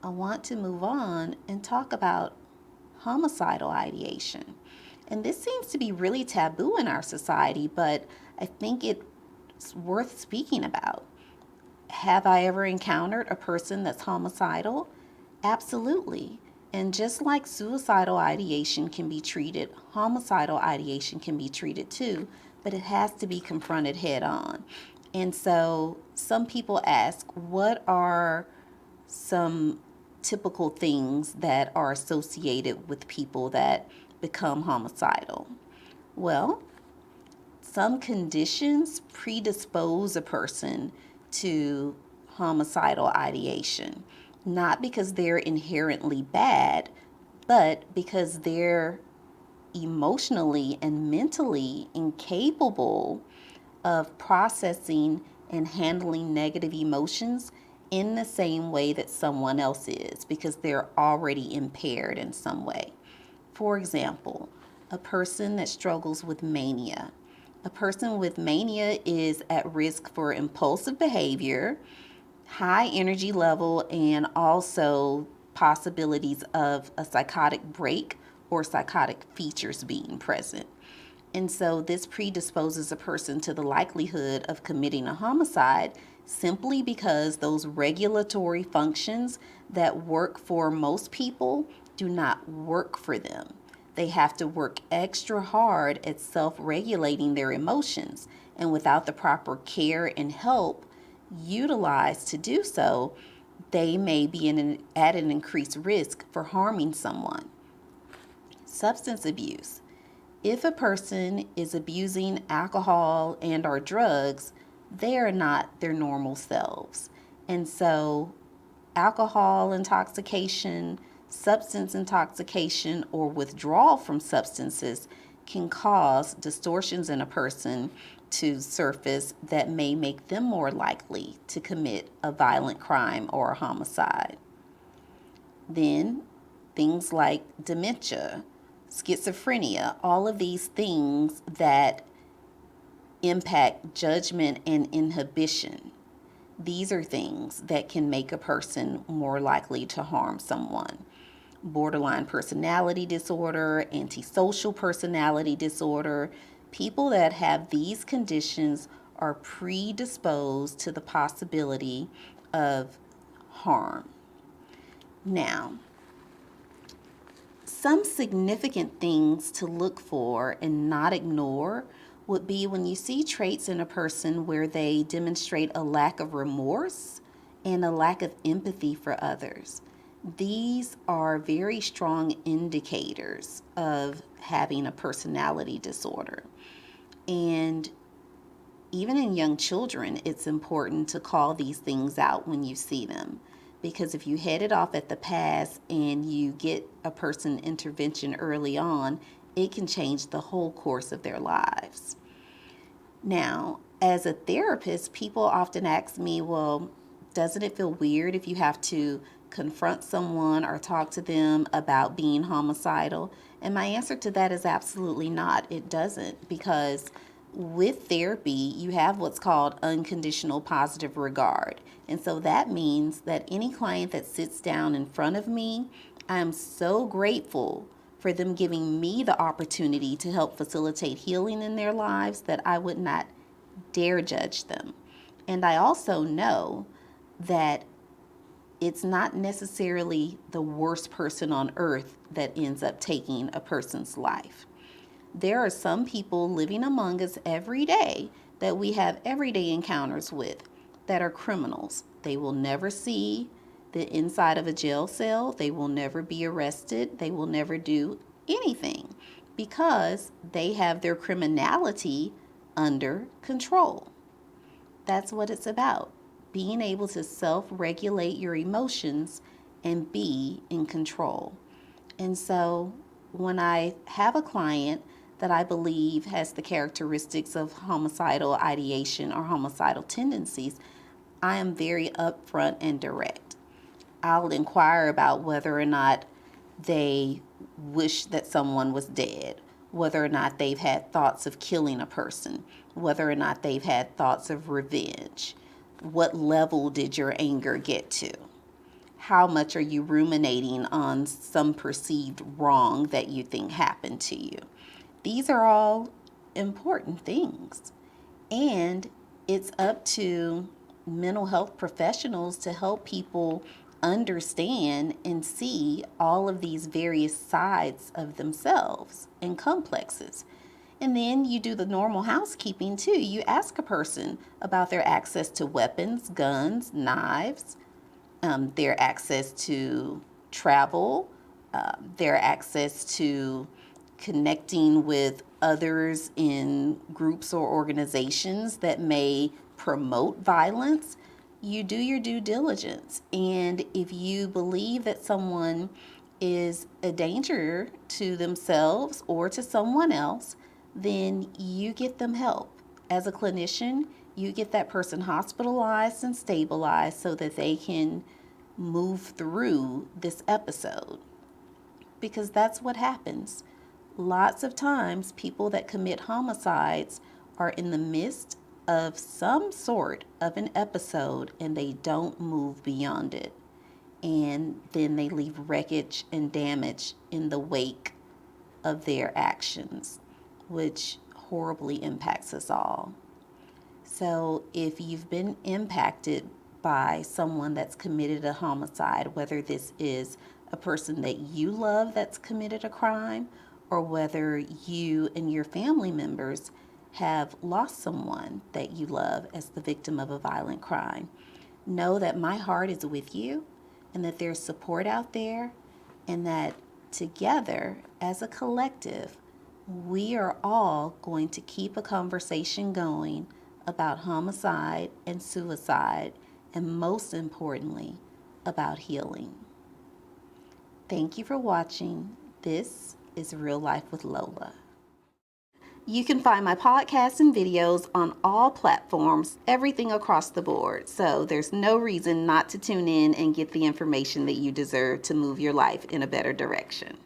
I want to move on and talk about homicidal ideation. And this seems to be really taboo in our society, but I think it's worth speaking about. Have I ever encountered a person that's homicidal? Absolutely. And just like suicidal ideation can be treated, homicidal ideation can be treated too, but it has to be confronted head on. And so some people ask, what are some typical things that are associated with people that become homicidal? Well, some conditions predispose a person to homicidal ideation, not because they're inherently bad, but because they're emotionally and mentally incapable of processing and handling negative emotions in the same way that someone else is, because they're already impaired in some way. For example, a person that struggles with mania. A person with mania is at risk for impulsive behavior, high energy level, and also possibilities of a psychotic break or psychotic features being present. And so this predisposes a person to the likelihood of committing a homicide simply because those regulatory functions that work for most people do not work for them. They have to work extra hard at self regulating their emotions, and without the proper care and help utilized to do so, they may be at an increased risk for harming someone. Substance abuse. If a person is abusing alcohol and or drugs, they are not their normal selves. And so alcohol intoxication, substance intoxication, or withdrawal from substances can cause distortions in a person to surface that may make them more likely to commit a violent crime or a homicide. Then things like dementia, schizophrenia, all of these things that impact judgment and inhibition. These are things that can make a person more likely to harm someone. Borderline personality disorder, antisocial personality disorder. People that have these conditions are predisposed to the possibility of harm. Now, some significant things to look for and not ignore would be when you see traits in a person where they demonstrate a lack of remorse and a lack of empathy for others. These are very strong indicators of having a personality disorder. And even in young children, it's important to call these things out when you see them. Because if you head it off at the pass and you get a person intervention early on, it can change the whole course of their lives. Now, as a therapist, people often ask me, well, doesn't it feel weird if you have to confront someone or talk to them about being homicidal? And my answer to that is absolutely not. It doesn't, because with therapy, you have what's called unconditional positive regard. And so that means that any client that sits down in front of me, I am so grateful for them giving me the opportunity to help facilitate healing in their lives that I would not dare judge them. And I also know that it's not necessarily the worst person on earth that ends up taking a person's life. There are some people living among us every day that we have everyday encounters with that are criminals. They will never see the inside of a jail cell. They will never be arrested. They will never do anything because they have their criminality under control. That's what it's about. Being able to self-regulate your emotions and be in control. And so when I have a client that I believe has the characteristics of homicidal ideation or homicidal tendencies, I am very upfront and direct. I'll inquire about whether or not they wish that someone was dead, whether or not they've had thoughts of killing a person, whether or not they've had thoughts of revenge. What level did your anger get to? how much are you ruminating on some perceived wrong that you think happened to you? These are all important things. And it's up to mental health professionals to help people understand and see all of these various sides of themselves and complexes. And then you do the normal housekeeping too. You ask a person about their access to weapons, guns, knives, their access to travel, their access to connecting with others in groups or organizations that may promote violence. You do your due diligence. And if you believe that someone is a danger to themselves or to someone else, then you get them help. As a clinician, you get that person hospitalized and stabilized so that they can move through this episode. Because that's what happens. Lots of times, people that commit homicides are in the midst of some sort of an episode and they don't move beyond it. And then they leave wreckage and damage in the wake of their actions, which horribly impacts us all. So if you've been impacted by someone that's committed a homicide, whether this is a person that you love that's committed a crime, or whether you and your family members have lost someone that you love as the victim of a violent crime, know that my heart is with you and that there's support out there, and that together as a collective, we are all going to keep a conversation going about homicide and suicide, and most importantly, about healing. Thank you for watching. This is Real Life with Lola. You can find my podcasts and videos on all platforms, everything across the board. So there's no reason not to tune in and get the information that you deserve to move your life in a better direction.